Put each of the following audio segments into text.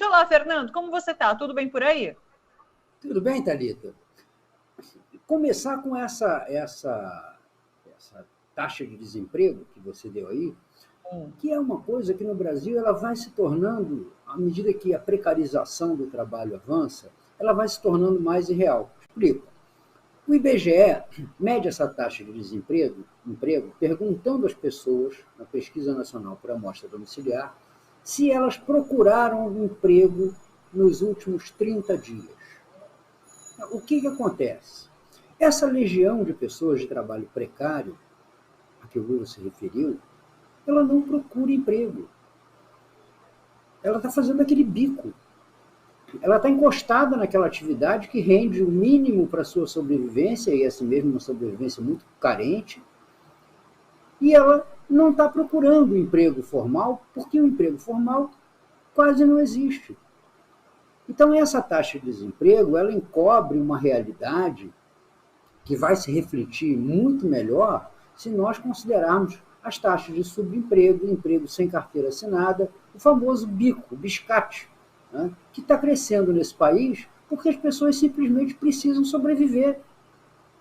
Olá, Fernando, como você está? Tudo bem por aí? Tudo bem, Thalita? Começar com essa taxa de desemprego que você deu aí, que é uma coisa que no Brasil ela vai se tornando, à medida que a precarização do trabalho avança, ela vai se tornando mais irreal. Explico. O IBGE mede essa taxa de emprego, perguntando às pessoas, na Pesquisa Nacional por Amostra Domiciliar, se elas procuraram um emprego nos últimos 30 dias. O que acontece? Essa legião de pessoas de trabalho precário, a que o Lula se referiu, ela não procura emprego. Ela está fazendo aquele bico. Ela está encostada naquela atividade que rende o mínimo para a sua sobrevivência, e assim mesmo uma sobrevivência muito carente, e ela não está procurando um emprego formal, porque o emprego formal quase não existe. Então, essa taxa de desemprego, ela encobre uma realidade que vai se refletir muito melhor se nós considerarmos as taxas de subemprego, emprego sem carteira assinada, o famoso bico, o biscate, né, que está crescendo nesse país porque as pessoas simplesmente precisam sobreviver.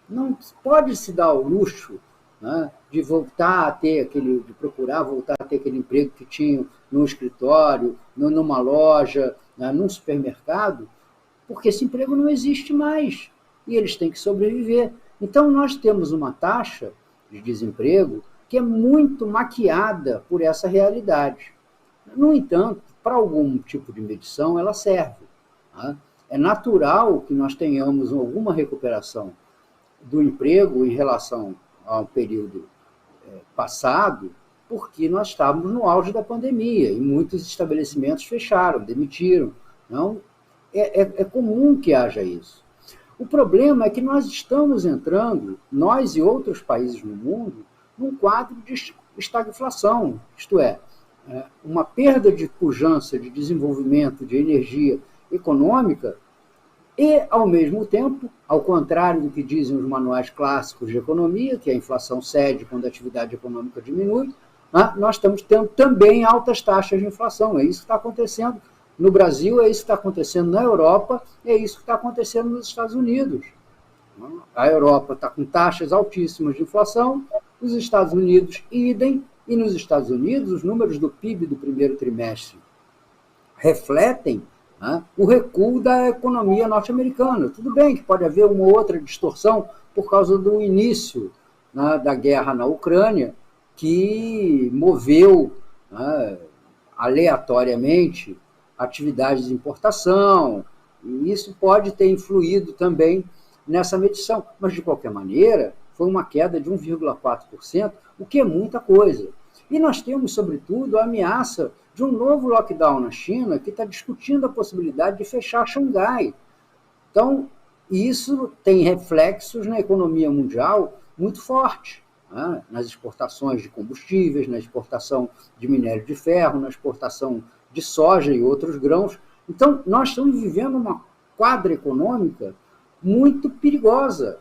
Não pode se dar o luxo, né, de voltar a ter de procurar voltar a ter aquele emprego que tinham no escritório, numa loja, né, num supermercado, porque esse emprego não existe mais e eles têm que sobreviver. Então, nós temos uma taxa de desemprego que é muito maquiada por essa realidade. No entanto, para algum tipo de medição, ela serve. Tá? É natural que nós tenhamos alguma recuperação do emprego em relação ao período passado, porque nós estávamos no auge da pandemia e muitos estabelecimentos fecharam, demitiram. Então, é comum que haja isso. O problema é que nós estamos entrando, nós e outros países no mundo, num quadro de estagflação, isto é, uma perda de pujança, de desenvolvimento, de energia econômica e, ao mesmo tempo, ao contrário do que dizem os manuais clássicos de economia, que a inflação cede quando a atividade econômica diminui, nós estamos tendo também altas taxas de inflação. É isso que está acontecendo no Brasil, é isso que está acontecendo na Europa, é isso que está acontecendo nos Estados Unidos. A Europa está com taxas altíssimas de inflação, os Estados Unidos idem, e nos Estados Unidos os números do PIB do primeiro trimestre refletem o recuo da economia norte-americana. Tudo bem que pode haver uma outra distorção por causa do início da guerra na Ucrânia, que moveu aleatoriamente atividades de importação, e isso pode ter influído também nessa medição. Mas, de qualquer maneira, foi uma queda de 1,4%, o que é muita coisa. E nós temos, sobretudo, a ameaça de um novo lockdown na China, que está discutindo a possibilidade de fechar Xangai. Então, isso tem reflexos na economia mundial muito fortes, nas exportações de combustíveis, na exportação de minério de ferro, na exportação de soja e outros grãos. Então, nós estamos vivendo uma quadra econômica muito perigosa.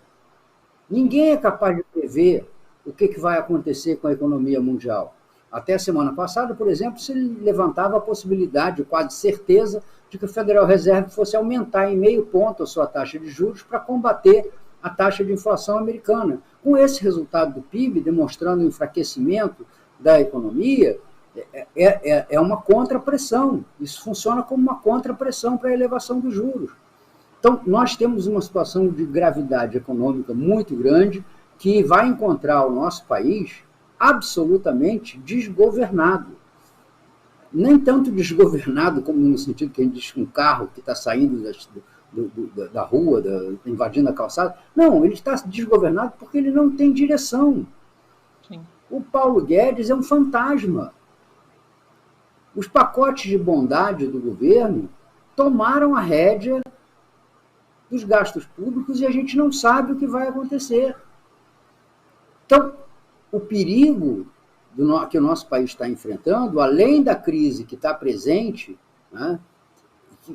Ninguém é capaz de prever o que vai acontecer com a economia mundial. Até a semana passada, por exemplo, se levantava a possibilidade, quase certeza, de que o Federal Reserve fosse aumentar em 0,5 ponto a sua taxa de juros para combater a taxa de inflação americana. Com esse resultado do PIB, demonstrando o enfraquecimento da economia, é uma contrapressão. Isso funciona como uma contrapressão para a elevação dos juros. Então, nós temos uma situação de gravidade econômica muito grande que vai encontrar o nosso país absolutamente desgovernado. Nem tanto desgovernado como no sentido que a gente diz que um carro que está saindo da rua, invadindo a calçada. Não, ele está desgovernado porque ele não tem direção. Sim. O Paulo Guedes é um fantasma. Os pacotes de bondade do governo tomaram a rédea dos gastos públicos e a gente não sabe o que vai acontecer. Então, o perigo que o nosso país está enfrentando, além da crise que está presente,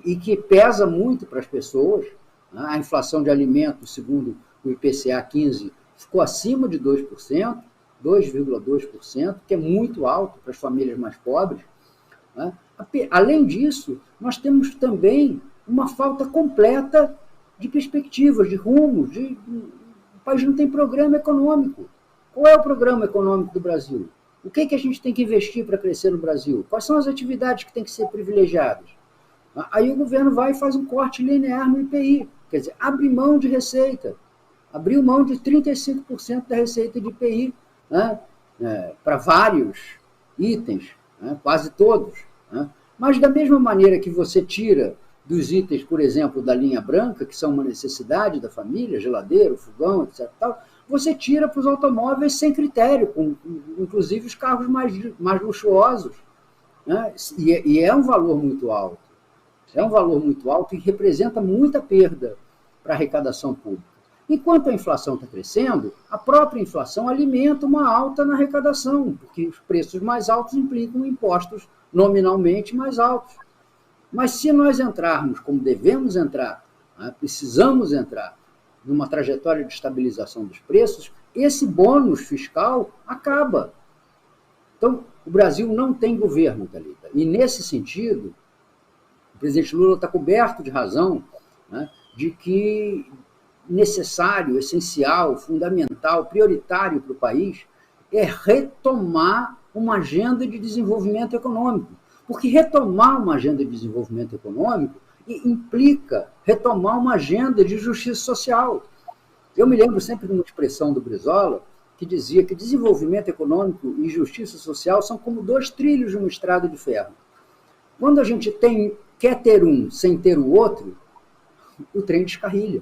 e que pesa muito para as pessoas, a inflação de alimentos, segundo o IPCA 15, ficou acima de 2%, 2,2%, que é muito alto para as famílias mais pobres. Né? Além disso, nós temos também uma falta completa de perspectivas, de rumos. O país não tem programa econômico. Qual é o programa econômico do Brasil? O que a gente tem que investir para crescer no Brasil? Quais são as atividades que têm que ser privilegiadas? Aí o governo vai e faz um corte linear no IPI, quer dizer, abre mão de receita, abriu mão de 35% da receita de IPI, né, para vários itens, né, quase todos. Né? Mas da mesma maneira que você tira dos itens, por exemplo, da linha branca, que são uma necessidade da família, geladeira, fogão, etc., tal, você tira para os automóveis sem critério, inclusive os carros mais luxuosos. Né? E é um valor muito alto. É um valor muito alto e representa muita perda para a arrecadação pública. Enquanto a inflação está crescendo, a própria inflação alimenta uma alta na arrecadação, porque os preços mais altos implicam impostos nominalmente mais altos. Mas se nós entrarmos como devemos entrar, né, precisamos entrar numa trajetória de estabilização dos preços, esse bônus fiscal acaba. Então, o Brasil não tem governo, Thalita. E, nesse sentido, o presidente Lula está coberto de razão, né, de que necessário, essencial, fundamental, prioritário para o país é retomar uma agenda de desenvolvimento econômico. Porque retomar uma agenda de desenvolvimento econômico implica retomar uma agenda de justiça social. Eu me lembro sempre de uma expressão do Brizola que dizia que desenvolvimento econômico e justiça social são como 2 trilhos de uma estrada de ferro. Quando a gente quer ter um sem ter o outro, o trem descarrilha.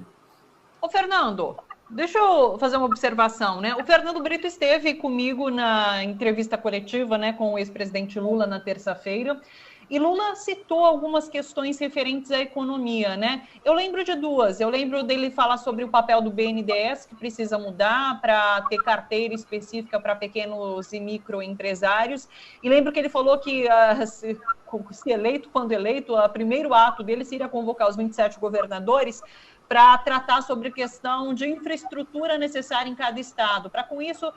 Ô, Fernando, deixa eu fazer uma observação, né? O Fernando Brito esteve comigo na entrevista coletiva, né, com o ex-presidente Lula na terça-feira, e Lula citou algumas questões referentes à economia, né? Eu lembro de 2. Eu lembro dele falar sobre o papel do BNDES, que precisa mudar para ter carteira específica para pequenos e microempresários. E lembro que ele falou que, se eleito, quando eleito, o primeiro ato dele seria convocar os 27 governadores para tratar sobre a questão de infraestrutura necessária em cada estado, para com isso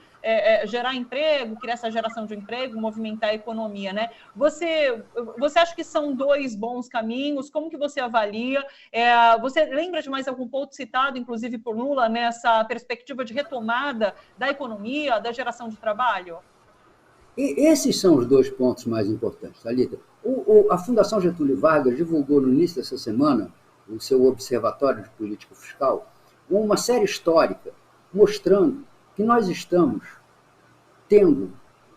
gerar emprego, criar essa geração de emprego, movimentar a economia, né? Você acha que são 2 bons caminhos? Como que você avalia? Você lembra de mais algum ponto citado, inclusive por Lula, nessa perspectiva de retomada da economia, da geração de trabalho? E esses são os 2 pontos mais importantes, Thalita. A Fundação Getúlio Vargas divulgou no início dessa semana o seu Observatório de Política Fiscal, uma série histórica mostrando que nós estamos tendo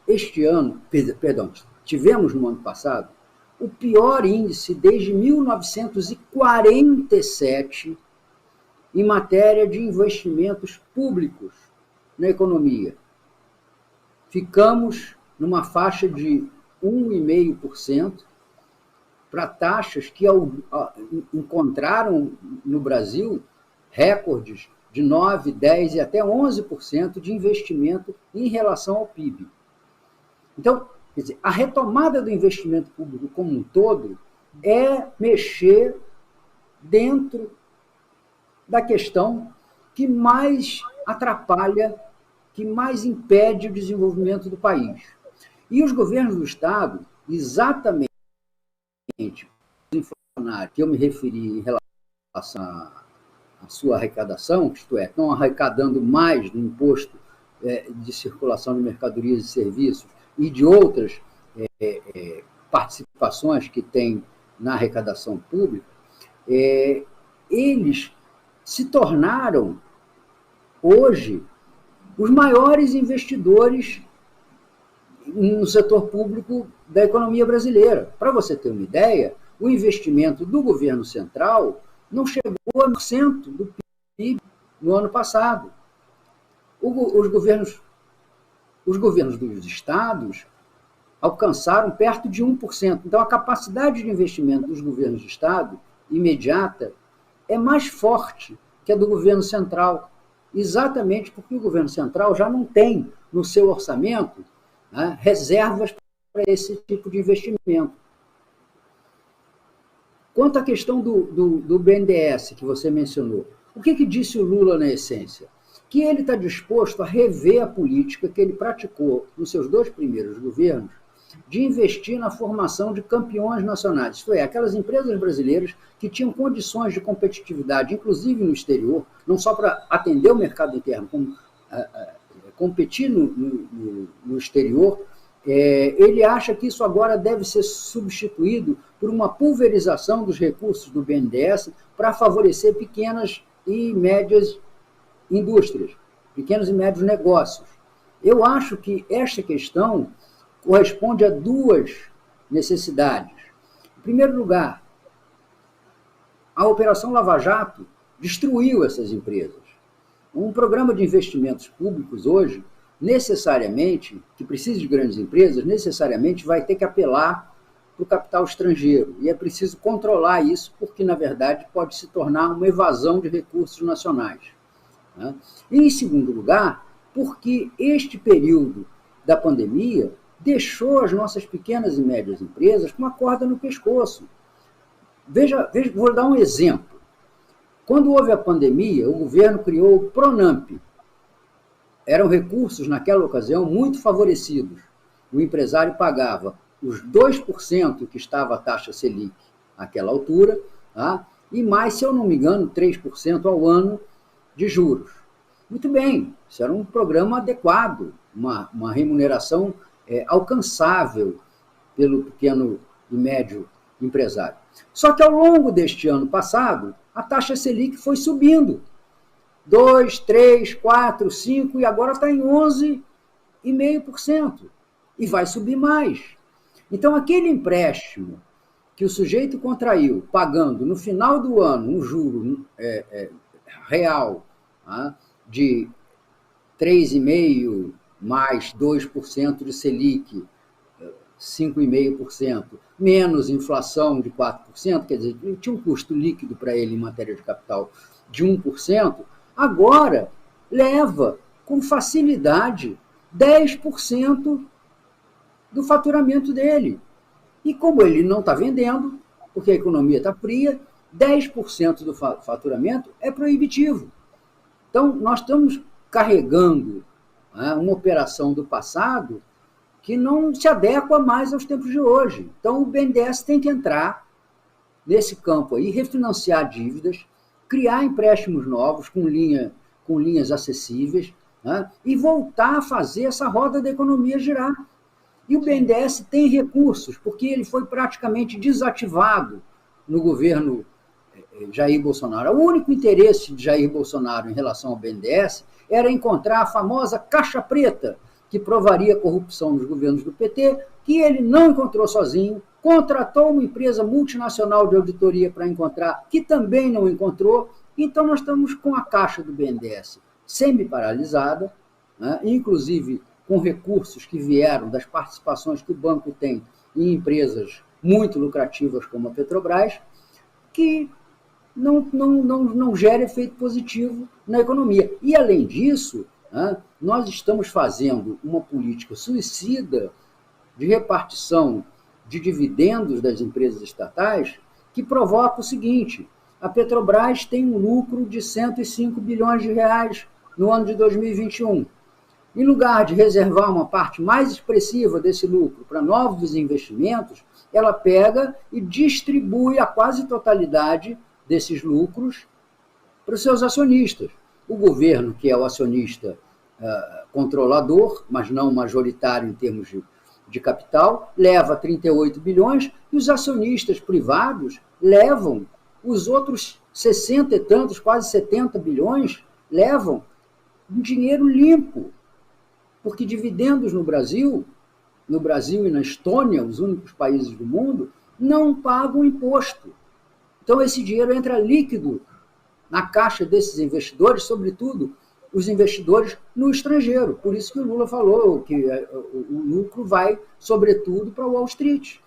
este ano, tivemos no ano passado, o pior índice desde 1947 em matéria de investimentos públicos na economia. Ficamos numa faixa de 1,5%, para taxas que encontraram no Brasil recordes de 9%, 10% e até 11% de investimento em relação ao PIB. Então, quer dizer, a retomada do investimento público como um todo é mexer dentro da questão que mais atrapalha, que mais impede o desenvolvimento do país. E os governos do Estado, exatamente que eu me referi em relação à sua arrecadação, isto é, estão arrecadando mais no imposto de circulação de mercadorias e serviços e de outras participações que tem na arrecadação pública, eles se tornaram, hoje, os maiores investidores no setor público da economia brasileira. Para você ter uma ideia, o investimento do governo central não chegou a 1% do PIB no ano passado. Os governos dos estados alcançaram perto de 1%. Então, a capacidade de investimento dos governos de estado, imediata, é mais forte que a do governo central, exatamente porque o governo central já não tem no seu orçamento, né, reservas para esse tipo de investimento. Quanto à questão do BNDES, que você mencionou, o que disse o Lula na essência? Que ele está disposto a rever a política que ele praticou nos seus 2 primeiros governos, de investir na formação de campeões nacionais, isto é, aquelas empresas brasileiras que tinham condições de competitividade, inclusive no exterior, não só para atender o mercado interno, como competir no exterior. Ele acha que isso agora deve ser substituído por uma pulverização dos recursos do BNDES para favorecer pequenas e médias indústrias, pequenos e médios negócios. Eu acho que esta questão corresponde a duas necessidades. Em primeiro lugar, a Operação Lava Jato destruiu essas empresas. Um programa de investimentos públicos hoje, necessariamente, que precisa de grandes empresas, necessariamente vai ter que apelar para o capital estrangeiro. E é preciso controlar isso, porque, na verdade, pode se tornar uma evasão de recursos nacionais. Né? E, em segundo lugar, porque este período da pandemia deixou as nossas pequenas e médias empresas com uma corda no pescoço. Veja, vou dar um exemplo. Quando houve a pandemia, o governo criou o Pronamp. Eram recursos, naquela ocasião, muito favorecidos. O empresário pagava os 2% que estava a taxa Selic àquela altura, tá? E mais, se eu não me engano, 3% ao ano de juros. Muito bem, isso era um programa adequado, uma remuneração alcançável pelo pequeno e médio empresário. Só que ao longo deste ano passado, a taxa Selic foi subindo. 2, 3, 4, 5 e agora está em 11,5%. E vai subir mais. Então, aquele empréstimo que o sujeito contraiu, pagando no final do ano um juro real de 3,5% mais 2% de Selic, 5,5%, menos inflação de 4%, quer dizer, tinha um custo líquido para ele em matéria de capital de 1%, agora leva com facilidade 10% do faturamento dele. E como ele não está vendendo, porque a economia está fria, 10% do faturamento é proibitivo. Então, nós estamos carregando uma operação do passado que não se adequa mais aos tempos de hoje. Então, o BNDES tem que entrar nesse campo aí, refinanciar dívidas, criar empréstimos novos com linhas acessíveis, e voltar a fazer essa roda da economia girar. E o BNDES tem recursos, porque ele foi praticamente desativado no governo Jair Bolsonaro. O único interesse de Jair Bolsonaro em relação ao BNDES era encontrar a famosa caixa preta, que provaria corrupção nos governos do PT, que ele não encontrou sozinho, contratou uma empresa multinacional de auditoria para encontrar, que também não encontrou. Então, nós estamos com a caixa do BNDES semi-paralisada, inclusive com recursos que vieram das participações que o banco tem em empresas muito lucrativas como a Petrobras, que não gera efeito positivo na economia. E, além disso, nós estamos fazendo uma política suicida de repartição de dividendos das empresas estatais que provoca o seguinte: a Petrobras tem um lucro de 105 bilhões de reais no ano de 2021. Em lugar de reservar uma parte mais expressiva desse lucro para novos investimentos, ela pega e distribui a quase totalidade desses lucros para os seus acionistas. O governo, que é o acionista controlador, mas não majoritário em termos de capital, leva 38 bilhões e os acionistas privados levam os outros 60 e tantos, quase 70 bilhões, levam um dinheiro limpo. Porque dividendos no Brasil e na Estônia, os únicos países do mundo, não pagam imposto. Então, esse dinheiro entra líquido na caixa desses investidores, sobretudo os investidores no estrangeiro. Por isso que o Lula falou que o lucro vai, sobretudo, para Wall Street.